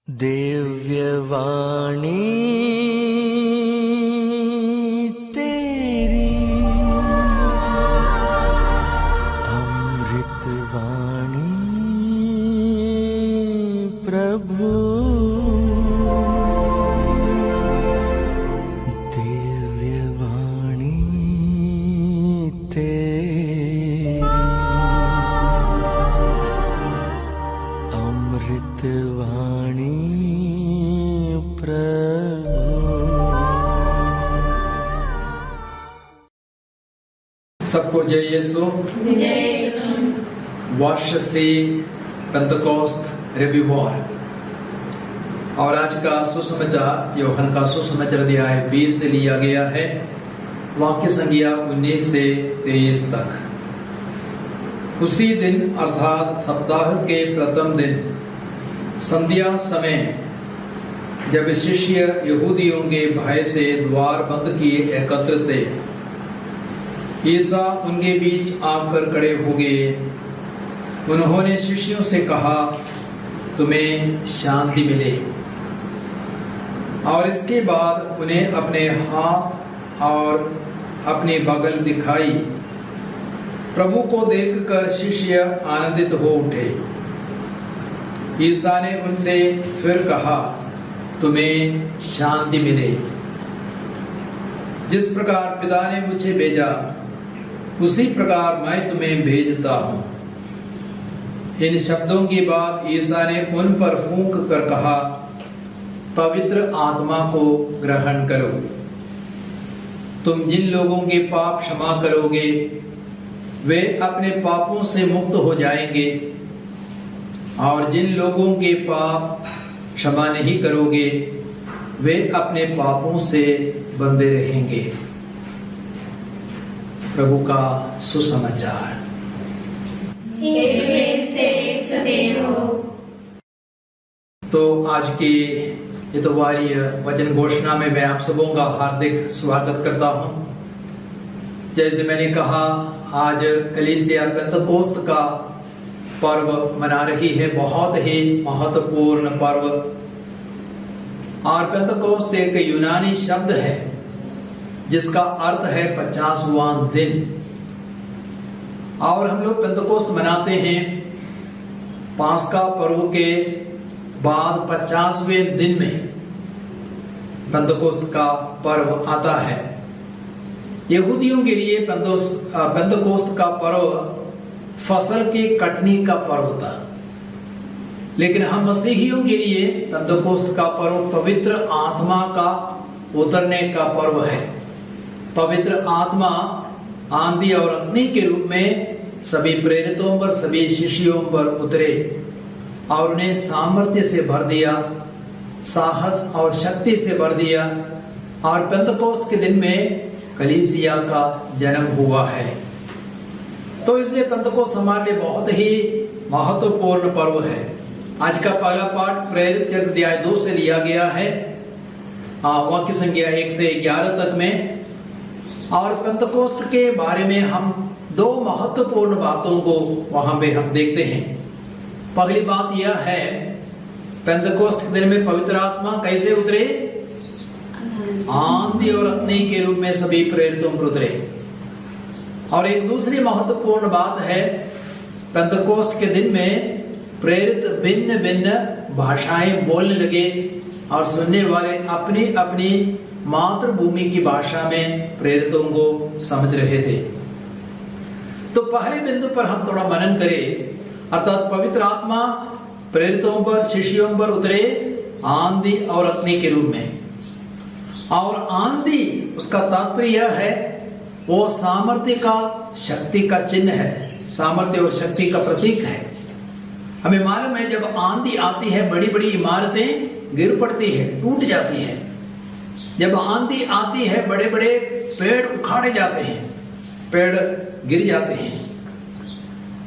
दिव्यवाणी तेरी अमृतवाणी प्रभु, दिव्यवाणी तेरी अमृतवाणी प्रभु। सबको जय यीशु। वर्ष से पेंतकोस्त रविवार, और आज का सुसमाचार यूहन्ना का सुसमाचार अध्याय 20 से लिया गया है, वाक्य संख्या 19 से 23 तक। उसी दिन अर्थात सप्ताह के प्रथम दिन संध्या समय, जब शिष्य यहूदियों के भय से द्वार बंद किए एकत्रित थे, ईसा उनके बीच आकर खड़े हो गए। उन्होंने शिष्यों से कहा, तुम्हें शांति मिले। और इसके बाद उन्हें अपने हाथ और अपनी बगल दिखाई। प्रभु को देखकर शिष्य आनंदित हो उठे। ईसा ने उनसे फिर कहा, तुम्हें शांति मिले। जिस प्रकार पिता ने मुझे भेजा, उसी प्रकार मैं तुम्हें भेजता हूं। इन शब्दों के बाद ईसा ने उन पर फूंक कर कहा, पवित्र आत्मा को ग्रहण करो। तुम जिन लोगों के पाप क्षमा करोगे, वे अपने पापों से मुक्त हो जाएंगे, और जिन लोगों के पाप क्षमा नहीं करोगे, वे अपने पापों से बंधे रहेंगे। प्रभु का सुसमाचार। तो आज की इतवारीय वचन घोषणा में मैं आप सबों का हार्दिक स्वागत करता हूं। जैसे मैंने कहा, आज कलीसिया पेंतकोस्त का पर्व मना रही है, बहुत ही महत्वपूर्ण पर्व। और पेंतकोस्त एक यूनानी शब्द है जिसका अर्थ है 50वां दिन। और हम लोग पेंतकोस्त मनाते हैं पास्का पर्व के बाद 50वें दिन में पेंतकोस्त का पर्व आता है। यहूदियों के लिए पेंतकोस्त का पर्व फसल की कटनी का पर्व था, लेकिन हम मसीहियों के लिए पेंतकोस्त का पर्व पवित्र आत्मा का उतरने का पर्व है। पवित्र आत्मा आंधी और अग्नि के रूप में सभी प्रेरितों पर, सभी शिष्यों पर उतरे और उन्हें सामर्थ्य से भर दिया, साहस और शक्ति से भर दिया। और पेंतकोस्त के दिन में कलीसिया का जन्म हुआ है। तो इसलिए पेंतकोस्त हमारे लिए बहुत ही महत्वपूर्ण पर्व है। आज का पहला पाठ प्रेरित चरित्र अध्याय 2 से लिया गया है, वाक्य संख्या 1 से 11 तक में। और पेंतकोस्त के बारे में हम 2 महत्वपूर्ण बातों को वहां पे हम देखते हैं। पहली बात यह है, पेंतकोस्त के दिन में पवित्र आत्मा कैसे उतरे? आंधी और अग्नि के रूप में सभी प्रेरितों पर उतरे। और एक दूसरी महत्वपूर्ण बात है, पेंतकोस्त के दिन में प्रेरित भिन्न भिन्न भाषाएं बोलने लगे और सुनने वाले अपनी अपनी मातृभूमि की भाषा में प्रेरितों को समझ रहे थे। तो पहले बिंदु पर हम थोड़ा मनन करें, अर्थात पवित्र आत्मा प्रेरितों पर, शिष्यों पर उतरे आंधी और अग्नि के रूप में। और आंधी, उसका तात्पर्य है वो सामर्थ्य का, शक्ति का चिन्ह है, सामर्थ्य और शक्ति का प्रतीक है। हमें मालूम है, जब आंधी आती है बड़ी बड़ी इमारतें गिर पड़ती है, टूट जाती है। जब आंधी आती है बड़े बड़े पेड़ उखाड़े जाते हैं, पेड़ गिर जाते हैं।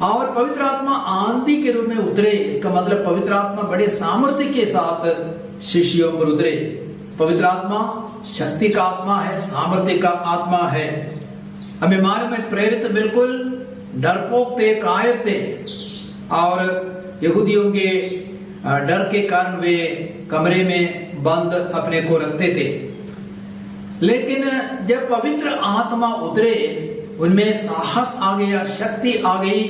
और पवित्र आत्मा आंधी के रूप में उतरे, इसका मतलब पवित्र आत्मा बड़े सामर्थ्य के साथ शिष्यों पर उतरे। पवित्र आत्मा शक्ति का आत्मा है, सामर्थ्य का आत्मा है। हमें मालूम है, प्रेरित बिल्कुल डरपोक थे, कायर थे, और यहूदियों के डर के कारण वे कमरे में बंद अपने को रखते थे। लेकिन जब पवित्र आत्मा उतरे, उनमें साहस आ गया, शक्ति आ गई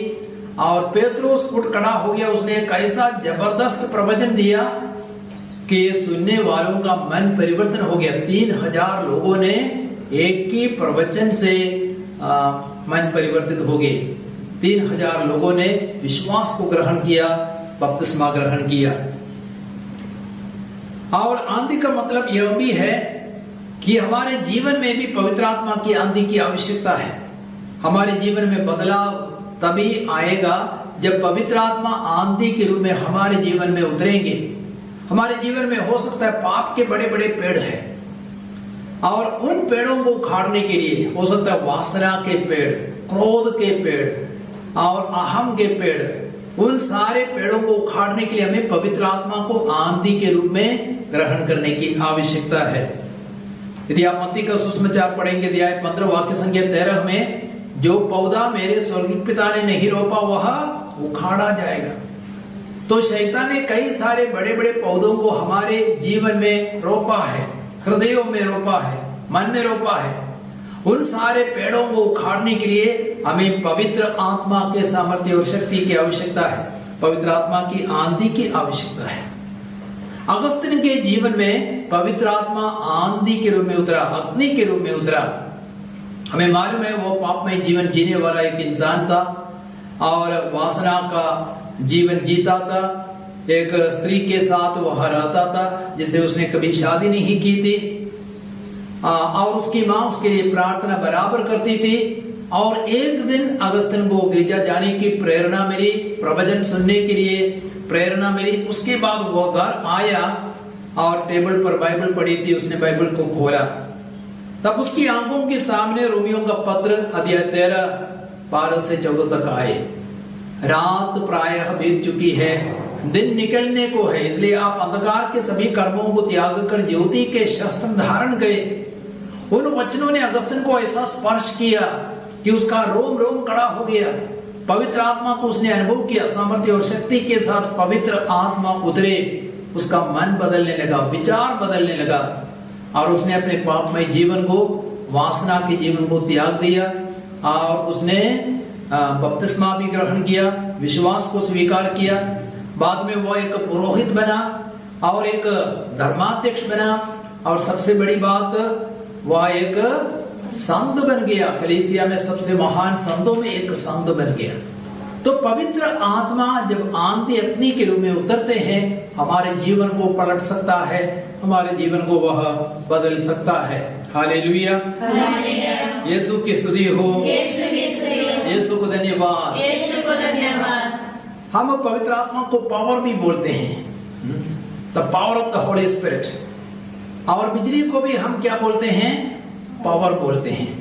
और पेत्रोस उठ खड़ा हो गया। उसने एक ऐसा जबरदस्त प्रवचन दिया कि सुनने वालों का मन परिवर्तन हो गया। 3000 लोगों ने एक ही प्रवचन से मन परिवर्तित हो गए। 3000 लोगों ने विश्वास को ग्रहण किया, बपतिस्मा ग्रहण किया। और आंधी का मतलब यह भी है कि हमारे जीवन में भी पवित्र आत्मा की आंधी की आवश्यकता है। हमारे जीवन में बदलाव तभी आएगा जब पवित्र आत्मा आंधी के रूप में हमारे जीवन में उतरेंगे। हमारे जीवन में हो सकता है पाप के बड़े बड़े पेड़ हैं और उन पेड़ों को उखाड़ने के लिए हो सकता है वासना के पेड़, क्रोध के पेड़ और अहम के पेड़, उन सारे पेड़ों को उखाड़ने के लिए हमें पवित्र आत्मा को आंधी के रूप में ग्रहण करने की आवश्यकता है। यदि आप मत्ती का सुसमाचार पढ़ेंगे अध्याय 15 वाक्य संख्या 13 में, जो पौधा मेरे स्वर्गीय पिता ने नहीं रोपा वह उखाड़ा जाएगा। तो शैतान ने कई सारे बड़े बड़े पौधों को हमारे जीवन में रोपा है, हृदयों में रोपा है, मन में रोपा है। उन सारे पेड़ों को उखाड़ने के लिए हमें पवित्र आत्मा के सामर्थ्य और शक्ति की आवश्यकता है। पवित्र आत्मा की आंधी की आवश्यकता है। अगस्तीन के जीवन में पवित्र आत्मा आंधी के रूप में उतरा, अग्नि के रूप में उतरा। हमें मालूम है वो पापमय जीवन जीने वाला एक इंसान था और वासना का जीवन जीता था। एक स्त्री के साथ वह रहता था जिसे उसने कभी शादी नहीं की थी और उसकी माँ उसके लिए प्रार्थना बराबर करती थी। और एक दिन अगस्तीन को गिरजा जाने की प्रेरणा मिली, प्रवचन सुनने के लिए प्रेरणा मिली। उसके बाद वो घर आया और टेबल पर बाइबल पड़ी थी, उसने बाइबल को खोला। तब उसकी आंखों के सामने रोमियो का पत्र अध्याय 13 12 से 14 तक आए। रात प्रायः बीत चुकी है, दिन निकलने को है, इसलिए आप अंधकार के सभी कर्मों को त्याग कर ज्योति के शस्त्र धारण करें। उन वचनों ने अगस्तीन को ऐसा स्पर्श किया कि उसका रोम रोम खड़ा हो गया। पवित्र आत्मा को उसने अनुभव किया, सामर्थ्य और शक्ति के साथ पवित्र आत्मा उतरे। उसका मन बदलने लगा, विचार बदलने लगा और उसने अपने पापमय जीवन को, वासना के जीवन को त्याग दिया और उसने बपतिस्मा भी ग्रहण किया, विश्वास को स्वीकार किया। बाद में वो एक पुरोहित बना और एक धर्माध्यक्ष बना और सबसे बड़ी बात वह एक संत बन गया। कलीसिया में सबसे महान संतों में एक संत बन गया। तो पवित्र आत्मा जब आंधी अग्नि के रूप में उतरते हैं, हमारे जीवन को पलट सकता है, हमारे जीवन को वह बदल सकता है। हालेलुया, यीशु की स्तुति हो, यीशु को धन्यवाद। हम पवित्र आत्मा को पावर भी बोलते हैं, the power of the Holi spirit. और बिजली को भी हम क्या बोलते हैं? पावर बोलते हैं।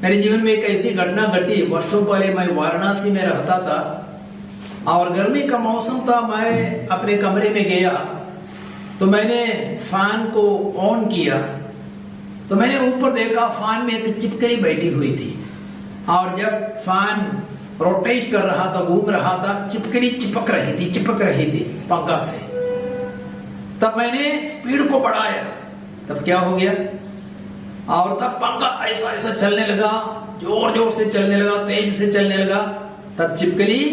मेरे जीवन में एक ऐसी घटना घटी। वर्षों पहले मैं वाराणसी में रहता था और गर्मी का मौसम था। मैं अपने कमरे में गया तो मैंने फैन को ऑन किया तो मैंने ऊपर देखा फैन में एक चिपकली बैठी हुई थी और जब फैन रोटेट कर रहा था, घूम रहा था, चिपकली चिपक रही थी पंखा से। तब मैंने स्पीड को बढ़ाया, तब क्या हो गया और तब पंखा ऐसा ऐसा चलने लगा, जोर जोर से चलने लगा, तेज से चलने लगा। तब चिपकली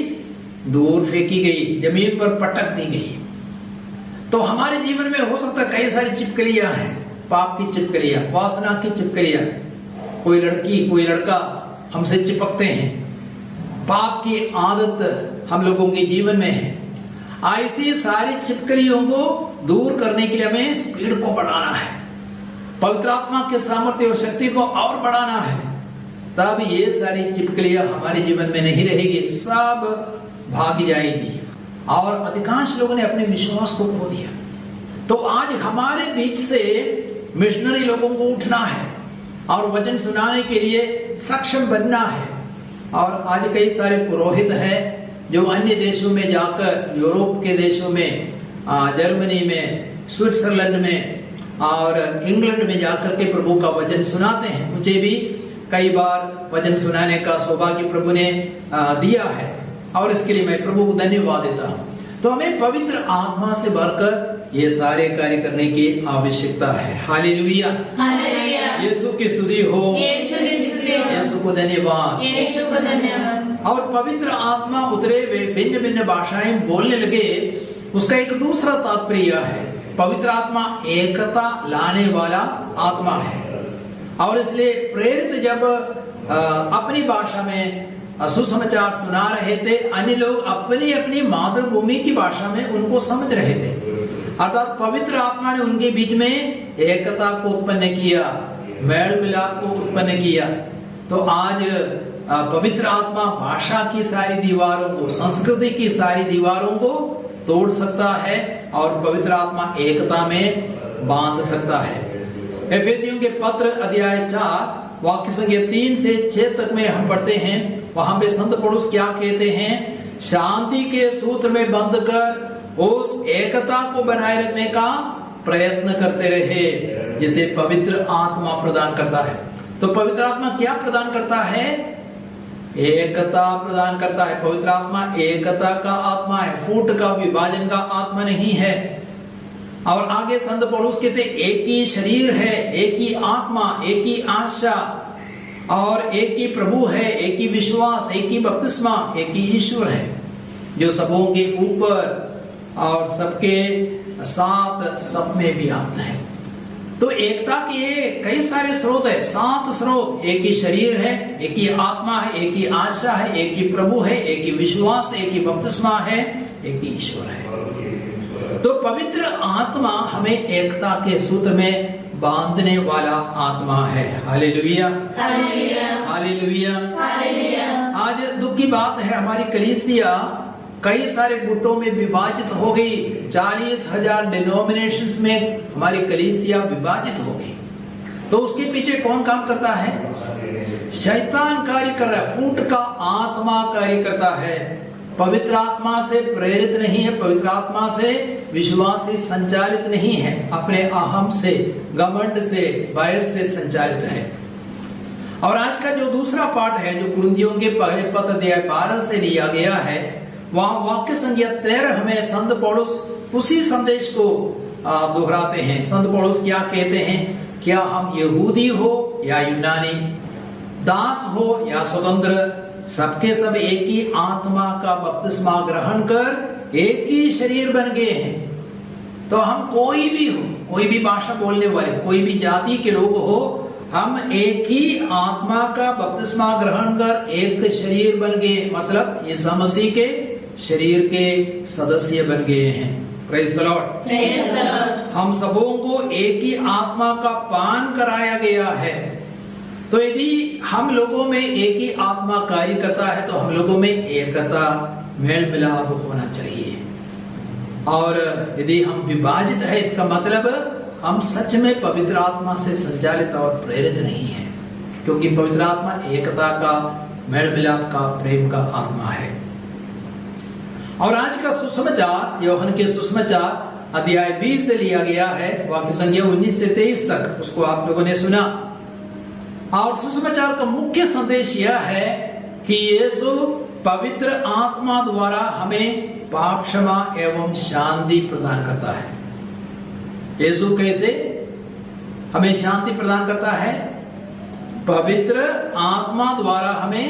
दूर फेंकी गई, जमीन पर पटक दी गई। तो हमारे जीवन में हो सकता है कई सारी चिपकलियां हैं, पाप की चिपकलियां, वासना की चिपकलियां। कोई लड़की कोई लड़का हमसे चिपकते हैं, पाप की आदत हम लोगों के जीवन में है। ऐसी सारी चिपकलियों को दूर करने के लिए हमें स्पीड को बढ़ाना है, पवित्र आत्मा के सामर्थ्य और शक्ति को और बढ़ाना है। तब ये सारी चिपकलियां हमारे जीवन में नहीं रहेगी, सब भाग जाएगी। और अधिकांश लोगों ने अपने विश्वास को खो दिया। तो आज हमारे बीच से मिशनरी लोगों को उठना है और वचन सुनाने के लिए सक्षम बनना है। और आज कई सारे पुरोहित हैं जो अन्य देशों में जाकर, यूरोप के देशों में, जर्मनी में, स्विट्जरलैंड में और इंग्लैंड में जाकर के प्रभु का वचन सुनाते हैं। मुझे भी कई बार वचन सुनाने का सौभाग्य प्रभु ने दिया है और इसके लिए मैं प्रभु को धन्यवाद देता हूँ। तो हमें पवित्र आत्मा से भरकर ये सारे कार्य करने की आवश्यकता है। Hallelujah, hallelujah. यीशु की स्तुति हो, यीशु की स्तुति हो, यीशु को धन्यवाद। यीशु को धन्यवाद। और पवित्र आत्मा उतरे वे भिन्न भिन्न भाषाएं बोलने लगे, उसका एक दूसरा तात्पर्य है, पवित्र आत्मा एकता लाने वाला आत्मा है। और इसलिए प्रेरित जब अपनी भाषा में सुसमाचार सुना रहे थे, अन्य लोग अपनी अपनी मातृभूमि की भाषा में उनको समझ रहे थे। अर्थात पवित्र आत्मा ने उनके बीच में एकता को उत्पन्न किया, मेल मिलाप को उत्पन्न किया। तो आज पवित्र आत्मा भाषा की सारी दीवारों को, संस्कृति की सारी दीवारों को तोड़ सकता है और पवित्र आत्मा एकता में बांध सकता है। एफेसियों के पत्र अध्याय 4 वाक्य संख्या 3 से 6 तक में हम पढ़ते हैं। वहां पे संत पौलुस क्या कहते हैं? शांति के सूत्र में बंध कर उस एकता को बनाए रखने का प्रयत्न करते रहे जिसे पवित्र आत्मा प्रदान करता है। तो पवित्र आत्मा क्या प्रदान करता है? एकता प्रदान करता है। पवित्र आत्मा एकता का आत्मा है, फूट का, विभाजन का आत्मा नहीं है। और आगे संत पौलुस कहते एक ही शरीर है, एक ही आत्मा, एक ही आशा और एक ही प्रभु है, एक ही विश्वास, एक ही बपतिस्मा, एक ही ईश्वर है जो सबों के ऊपर और सबके साथ सब में व्याप्त है। तो एकता के कई सारे स्रोत है, 7 स्रोत। एक ही शरीर है, एक ही आत्मा है, एक ही आशा है, एक ही प्रभु है, एक ही विश्वास है, एक ही बपतिस्मा है, एक ही ईश्वर है। तो पवित्र आत्मा हमें एकता के सूत्र में बांधने वाला आत्मा है। Hallelujah, hallelujah, hallelujah, hallelujah. आज दुख की बात है, हमारी कलीसिया कई सारे गुटों में विभाजित हो गई। 40,000 डिनोमिनेशंस में हमारी कलीसिया विभाजित हो गई। तो उसके पीछे कौन काम करता है? शैतान कार्य कर रहा है, फूट का आत्मा कार्य करता है। पवित्र आत्मा से प्रेरित नहीं है, पवित्र आत्मा से विश्वास से संचालित नहीं है, अपने अहम से, घमंड से, बाहर से संचालित है। और आज का जो दूसरा पाठ है, जो कुरिन्थियों के पहले पत्र अध्याय 12 से लिया गया है, वहां वाक्य संख्या 13 में संत पौलुस उसी संदेश को दोहराते हैं। संत पौलुस क्या कहते हैं? क्या हम यहूदी हो या यूनानी, दास हो या स्वतंत्र, सबके सब एक ही आत्मा का बपतिस्मा ग्रहण कर एक ही शरीर बन गए हैं। तो हम कोई भी हो, कोई भी भाषा बोलने वाले, कोई भी जाति के लोग हो, हम एक ही आत्मा का बपतिस्मा ग्रहण कर एक शरीर बन गए, मतलब यीशु मसीह के शरीर के सदस्य बन गए हैं। Praise the Lord, praise the Lord. हम सबों को एक ही आत्मा का पान कराया गया है। तो यदि हम लोगों में एक ही आत्मा कार्य करता है तो हम लोगों में एकता, मेल मिलाप होना चाहिए। और यदि हम विभाजित है, इसका मतलब हम सच में पवित्र आत्मा से संचालित और प्रेरित नहीं है, क्योंकि पवित्र आत्मा एकता का, मेल मिलाप का, प्रेम का आत्मा है। और आज का सुसमाचार, यूहन्ना के सुसमाचार अध्याय 20 से लिया गया है, वाक्य संख्या 19 से 23 तक, उसको आप लोगों ने सुना। और सुसमाचार का मुख्य संदेश यह है कि यीशु पवित्र आत्मा द्वारा हमें पाप क्षमा एवं शांति प्रदान करता है। यीशु कैसे हमें शांति प्रदान करता है? पवित्र आत्मा द्वारा हमें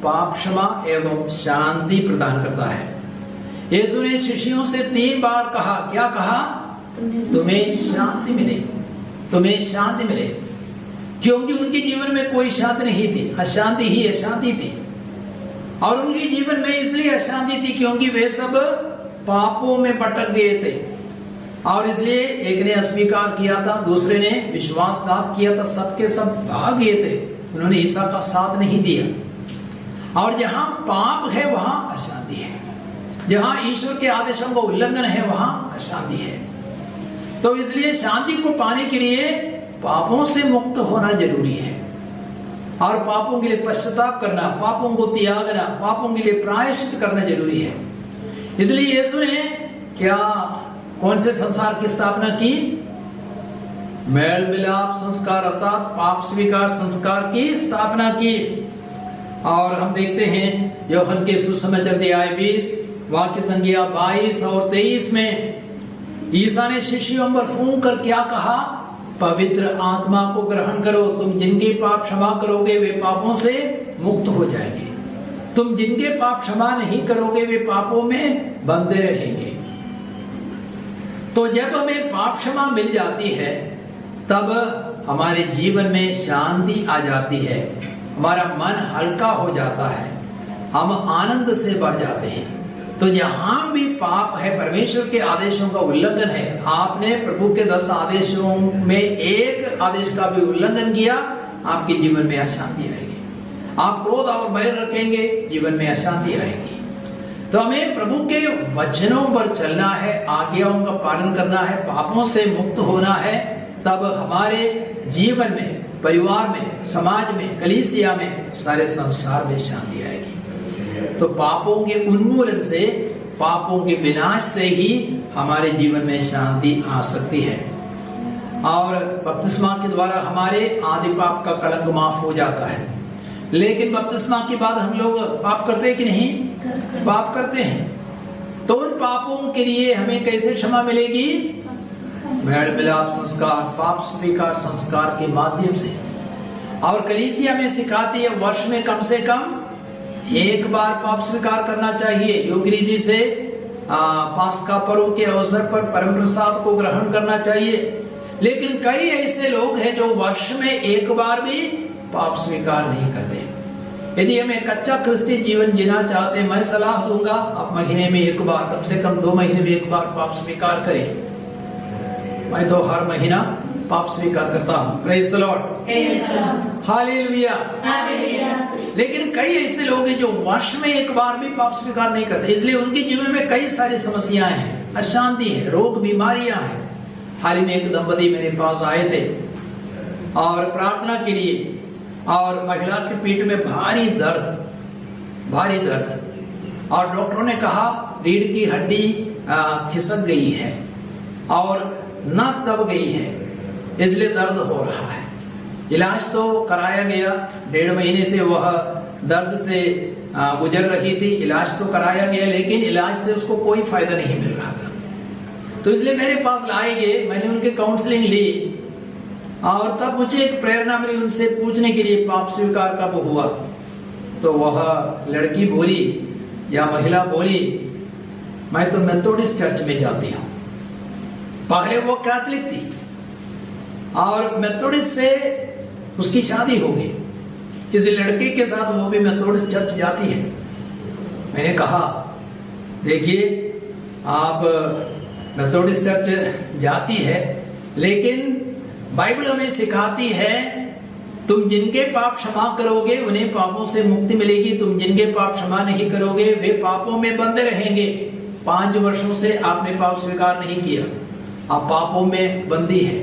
पाप क्षमा एवं शांति प्रदान करता है। यीशु ने शिष्यों से 3 बार कहा, क्या कहा? तुम्हें शांति मिले, तुम्हें शांति मिले, क्योंकि उनके जीवन में कोई शांति नहीं थी, अशांति ही अशांति थी। और उनके जीवन में इसलिए अशांति थी क्योंकि वे सब पापों में भटक गए थे। और इसलिए एक ने अस्वीकार किया था, दूसरे ने विश्वासघात किया था, सबके सब भाग गए थे, उन्होंने ईसा का साथ नहीं दिया। और जहां पाप है वहां अशांति है, जहां ईश्वर के आदेशों का उल्लंघन है वहां अशांति है। तो इसलिए शांति को पाने के लिए पापों से मुक्त होना जरूरी है, और पापों के लिए पश्चाताप करना, पापों को त्यागना, पापों के लिए प्रायश्चित करना जरूरी है। इसलिए यीशु ने क्या, कौन से संसार की स्थापना की? मेल मिलाप संस्कार अर्थात पाप स्वीकार संस्कार की स्थापना की। और हम देखते हैं यूहन्ना के सुसमाचार अध्याय 20 वाक्य संख्या 22 और 23 में ईसा ने शिष्यों पर फूंक कर क्या कहा? पवित्र आत्मा को ग्रहण करो। तुम जिनके पाप क्षमा करोगे वे पापों से मुक्त हो जाएंगे। तुम जिनके पाप क्षमा नहीं करोगे वे पापों में बंधे रहेंगे। तो जब हमें पाप क्षमा मिल जाती है तब हमारे जीवन में शांति आ जाती है, हमारा मन हल्का हो जाता है, हम आनंद से भर जाते हैं। तो जहां भी पाप है, परमेश्वर के आदेशों का उल्लंघन है, आपने प्रभु के 10 आदेशों में एक आदेश का भी उल्लंघन किया, आपके जीवन में अशांति आएगी। आप क्रोध और बैर रखेंगे, जीवन में अशांति आएगी। तो हमें प्रभु के वचनों पर चलना है, आज्ञाओं का पालन करना है, पापों से मुक्त होना है, तब हमारे जीवन में, परिवार में, समाज में, कलीसिया में, सारे संसार में शांति आएगी। तो पापों के उन्मूलन से, पापों के विनाश से ही हमारे जीवन में शांति आ सकती है। और बपतिस्मा के द्वारा हमारे आदि पाप का कलंक माफ हो जाता है। लेकिन बपतिस्मा के बाद हम लोग पाप करते हैं कि नहीं? पाप करते हैं। तो उन पापों के लिए हमें कैसे क्षमा मिलेगी? मेल मिलाप संस्कार, पाप स्वीकार संस्कार के माध्यम से। और कलीसिया में सिखाती है वर्ष में कम से कम एक बार पाप स्वीकार करना चाहिए। योगी रीति से पास्का पर्व के अवसर पर परम प्रसाद को ग्रहण करना चाहिए। लेकिन कई ऐसे लोग हैं जो वर्ष में एक बार भी पाप स्वीकार नहीं करते। यदि हमें कच्चा क्रिस्ती जीवन जीना चाहते हैं, मैं सलाह दूंगा आप महीने में एक बार, कम से कम 2 महीने में एक बार पाप स्वीकार करें। मैं तो हर महीना पाप स्वीकार करता हूँ। Praise the Lord, hallelujah. लेकिन कई ऐसे लोग हैं जो वर्ष में एक बार भी पाप स्वीकार नहीं करते, इसलिए उनके जीवन में कई सारी समस्याएं हैं, अशांति है, रोग बीमारियां हैं। हाल ही में एक दंपति मेरे पास आए थे और प्रार्थना के लिए, और महिला के पेट में भारी दर्द, और डॉक्टरों ने कहा रीढ़ की हड्डी खिसक गई है और नस दब गई है, इसलिए दर्द हो रहा है। इलाज तो कराया गया, 1.5 महीने से वह दर्द से गुजर रही थी, इलाज तो कराया गया, लेकिन इलाज से उसको कोई फायदा नहीं मिल रहा था। तो इसलिए मेरे पास लाए गए, मैंने उनकी काउंसलिंग ली, और तब मुझे एक प्रेरणा मिली उनसे पूछने के लिए पाप स्वीकार कब हुआ। तो वह लड़की बोली या महिला बोली, मैं तो मेथोडिस्ट चर्च में जाती हूँ। पहले वो कैथलिक थी और मेथोडिस्ट से उसकी शादी हो गई, इस लड़के के साथ वो भी मेथोडिस्ट चर्च जाती है। मैंने कहा देखिए आप मेथोडिस्ट चर्च जाती है, लेकिन बाइबल हमें सिखाती है तुम जिनके पाप क्षमा करोगे उन्हें पापों से मुक्ति मिलेगी, तुम जिनके पाप क्षमा नहीं करोगे वे पापों में बंधे रहेंगे। 5 वर्षों से आपने पाप स्वीकार नहीं किया, आप पापों में बंदी है,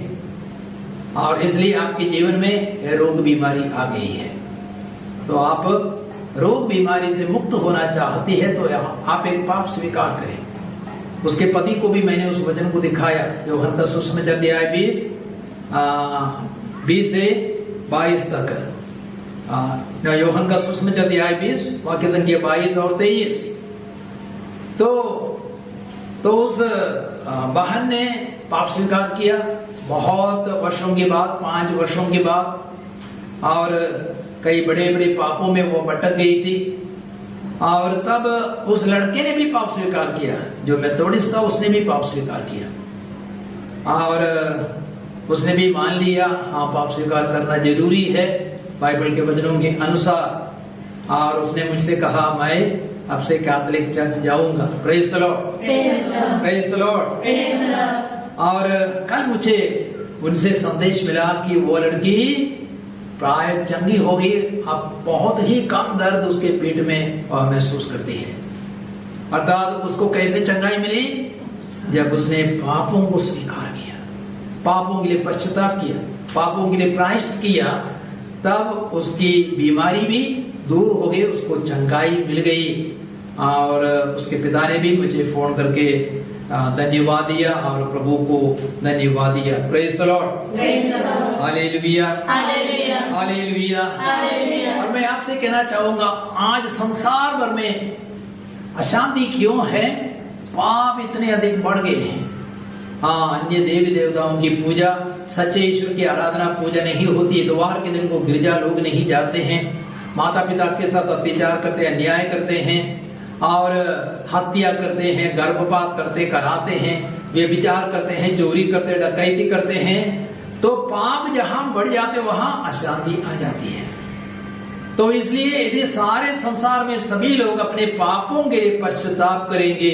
और इसलिए आपके जीवन में रोग बीमारी आ गई है। तो आप रोग बीमारी से मुक्त होना चाहती है तो आप एक पाप स्वीकार करें। उसके पति को भी मैंने उस वचन को दिखाया, यूहन्ना का सुसमाचार अध्याय 20 से 22 तक, यूहन्ना का सुसमाचार अध्याय 20 वाक्य संख्या 22 और 23। तो उस बहन ने पाप स्वीकार किया बहुत वर्षों के बाद, 5 वर्षों के बाद, और कई बड़े बड़े पापों में वो भटक गई थी। और तब उस लड़के ने भी पाप स्वीकार किया, जो मेथोडिस्ट था उसने भी पाप स्वीकार किया, और उसने भी मान लिया हाँ पाप स्वीकार करना जरूरी है बाइबल के वचनों के अनुसार। और उसने मुझसे कहा मैं अब से कैथोलिक चर्च जाऊंगा। Praise the Lord, praise the Lord. और कल मुझे उनसे संदेश मिला कि वो लड़की प्राय चंगी हो गई, अब बहुत ही कम दर्द उसके पेट में महसूस करती है। अर्थात उसको कैसे चंगाई मिली? जब उसने पापों को स्वीकार किया, पापों के लिए पश्चाताप किया, पापों के लिए प्रायश्चित किया, तब उसकी बीमारी भी दूर हो गई, उसको चंगाई मिल गई। और उसके पिता ने भी मुझे फोन करके धन्यवाद दिया और प्रभु को धन्यवाद दिया। Praise the Lord, hallelujah, hallelujah. और मैं आपसे कहना चाहूंगा आज संसार भर में अशांति क्यों है? पाप इतने अधिक बढ़ गए हैं। हाँ, अन्य देवी देवताओं की पूजा, सच्चे ईश्वर की आराधना पूजा नहीं होती। इतवार के दिन को गिरजा लोग नहीं जाते हैं, माता पिता के साथ अत्याचार करते हैं, अन्याय करते हैं और हत्या करते हैं, गर्भपात करते कराते हैं, व्यभिचार करते हैं, चोरी करते, डकैती करते हैं। तो पाप जहां बढ़ जाते वहां अशांति आ जाती है। तो इसलिए यदि सारे संसार में सभी लोग अपने पापों के लिए पश्चाताप करेंगे,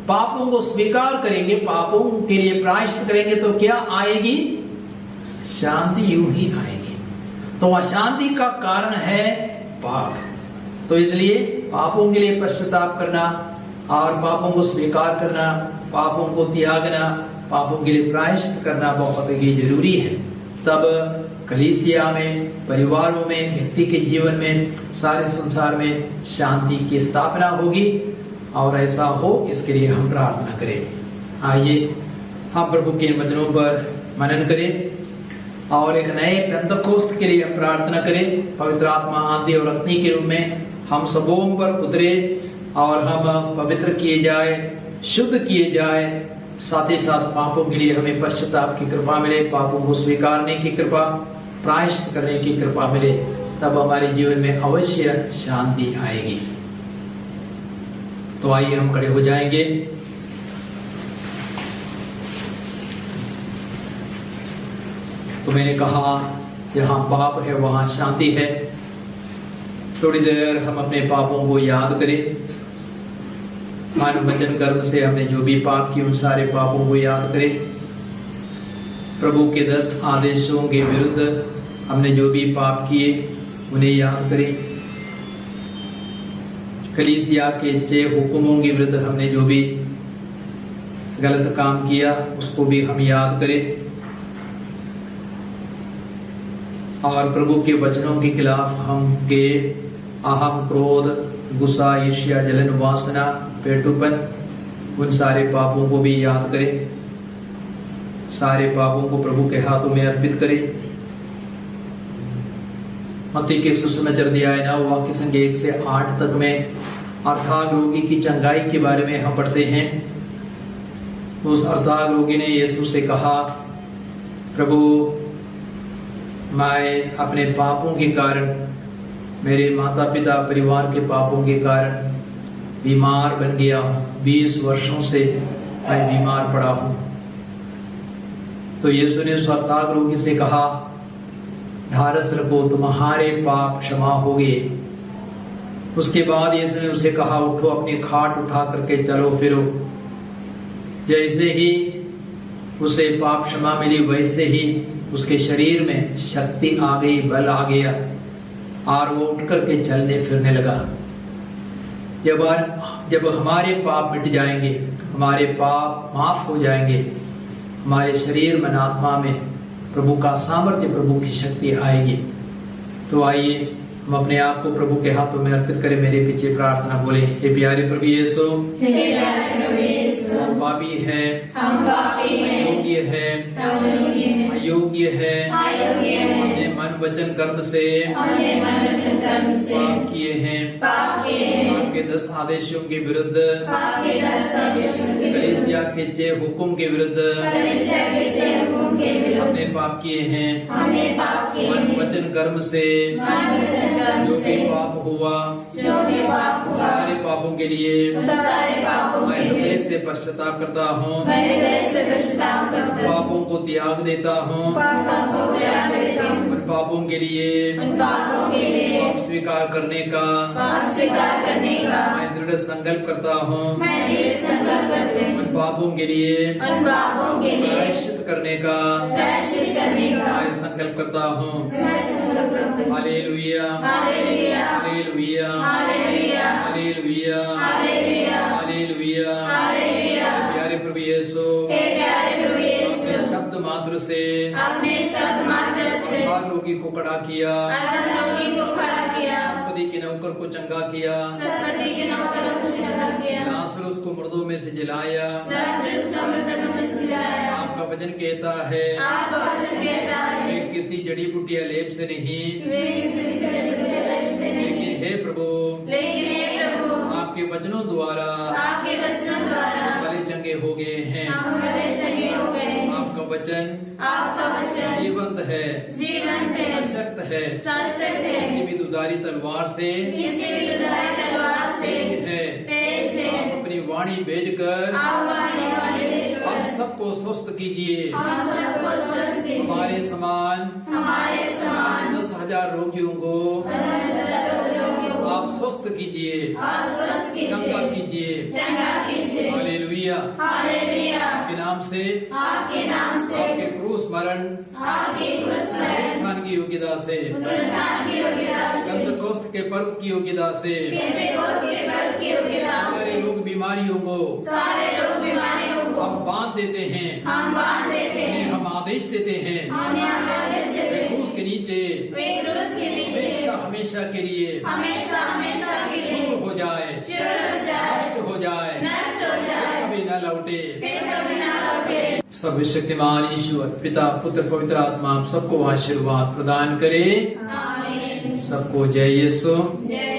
पापों को स्वीकार करेंगे, पापों के लिए प्रायश्चित करेंगे, तो क्या आएगी? शांति यूं ही आएगी। तो अशांति का कारण है पाप। तो इसलिए पापों के लिए पश्चाताप करना और पापों को स्वीकार करना, पापों को त्यागना, पापों के लिए प्रायश्चित करना बहुत ही जरूरी है। तब कलीसिया में, परिवारों में, व्यक्ति के जीवन में, सारे संसार में शांति की स्थापना होगी। और ऐसा हो, इसके लिए हम प्रार्थना करें। आइए हम प्रभु के वचनों पर मनन करें और एक नए पेंतकोस्त के लिए हम प्रार्थना करें। पवित्र आत्मा आदि और अग्नि के रूप में हम सबों पर उतरे और हम पवित्र किए जाए, शुद्ध किए जाए। साथ ही साथ पापों के लिए हमें पश्चाताप की कृपा मिले, पापों को स्वीकारने की कृपा, प्रायश्चित करने की कृपा मिले। तब हमारे जीवन में अवश्य शांति आएगी। तो आइए हम खड़े हो जाएंगे। तो मैंने कहा जहां पाप है वहां शांति है। थोड़ी देर हम अपने पापों को याद करें। मन वचन कर्म से हमने जो भी पाप किए उन सारे पापों को याद करें। प्रभु के 10 आदेशों के विरुद्ध हमने जो भी पाप किए उन्हें याद करें। कलीसिया के 6 हुक्मों के विरुद्ध हमने जो भी गलत काम किया उसको भी हम याद करें। और प्रभु के वचनों के खिलाफ हम के अहम, क्रोध, गुस्सा, ईर्ष्या, जलन, वासना, पेटुपन, उन सारे पापों को भी याद करें। सारे पापों को प्रभु के हाथों में अर्पित करें। मत्ती के सुसमाचार अध्याय 9 वाक्य संख्या 1 से 8 तक में अर्थाग रोगी की चंगाई के बारे में हम पढ़ते हैं। उस अर्थाग रोगी ने यीशु से कहा, प्रभु मैं अपने पापों के कारण, मेरे माता पिता परिवार के पापों के कारण बीमार बन गया हूं। 20 वर्षों से मैं बीमार पड़ा हूं। तो यीशु ने उस अर्थाग रोगी से कहा, ढारस रखो, तुम्हारे पाप क्षमा हो गए। उसके बाद यीशु ने उसे कहा, उठो, अपनी खाट उठा करके चलो फिरो। जैसे ही उसे पाप क्षमा मिली वैसे ही उसके शरीर में शक्ति आ गई, बल आ गया और वो उठ करके चलने फिरने लगा। जब हमारे पाप मिट जाएंगे, हमारे पाप माफ हो जाएंगे, हमारे शरीर मन आत्मा में प्रभु का सामर्थ्य, प्रभु की शक्ति आएगी। तो आइए हम अपने आप को प्रभु के हाथों में अर्पित करें। मेरे पीछे प्रार्थना बोले, हे प्यारे प्रभु यीशु, हम पापी हैं, योग्य है, अयोग्य है, हमने मन वचन कर्म से पाप किए हैं। आपके 10 आदेशों के विरुद्ध, कलीसिया के 6 हुक्म के विरुद्ध हमने पाप किए हैं। मन वचन कर्म से जो भी पाप हुआ, सारे पापों के लिए मैं हृदय से पश्चाताप करता हूँ, पापों को त्याग देता हूँ। उन पापों के लिए पाप स्वीकार करने का मैं दृढ़ संकल्प करता हूँ। उन पापों के लिए प्रायश्चित करने का मैं संकल्प करता हूँ। Hallelujah, hallelujah, hallelujah, hallelujah. प्यारे प्रभु यीशु, अपने शब्द मात्र से अर्थाग रोगी को खड़ा किया, सतपदी के नौकर को चंगा किया, लाजरस को मुर्दों में से जिलाया। आपका वचन कहता है वे किसी जड़ी बूटी या लेप से नहीं, लेकिन हे प्रभु आपके वचनों द्वारा आपके वचनों द्वारा भले चंगे हो गए हैं। हम भले चंगे हो गए। आपका वचन जीवंत है, जीवंत है, सशक्त है, सशक्त है, किसी भी दुधारी तलवार से किसी भी दुधारी तलवार से है। तेज है। आप अपनी वाणी भेजकर आप वाणी भेजकर हम सबको स्वस्थ कीजिए। हम सबको स्वस्थ कीजिए। हमारे समान 10,000 रोगियों को आप स्वस्थ कीजिए, आप स्वस्थ चंगा कीजिए, कीजिए। चंगा कीजिए। हालेलुया। हालेलुया। आपके नाम से, आपके नाम से, आपके क्रूस मरण, आपके क्रूस मरण, उत्थान की योग्यता से, पुनरुत्थान की योग्यता से, पेंतकोस्त के पर्व की योग्यता से पेंतेकोस्त के पर्व की योग्यता से सारे रोग बीमारियों को सारे रोग बीमारियों को हम बांध देते हैं, हम बांध देते हैं। हम आदेश देते हैं। हमें आदेश देते हैं। क्रूस के नीचे वे क्रूस के नीचे हमेशा हमेशा के लिए हमेशा हमेशा के लिए चूर हो जाए, चूर हो जाए, नष्ट हो जाए, नष्ट हो जाए, कभी न लौटे। फिर कभी ना लौटे। सर्वशक्तिमान ईश्वर पिता पुत्र पवित्र आत्मा आप सबको आशीर्वाद प्रदान करे। आमीन। सबको जय यीशु। जय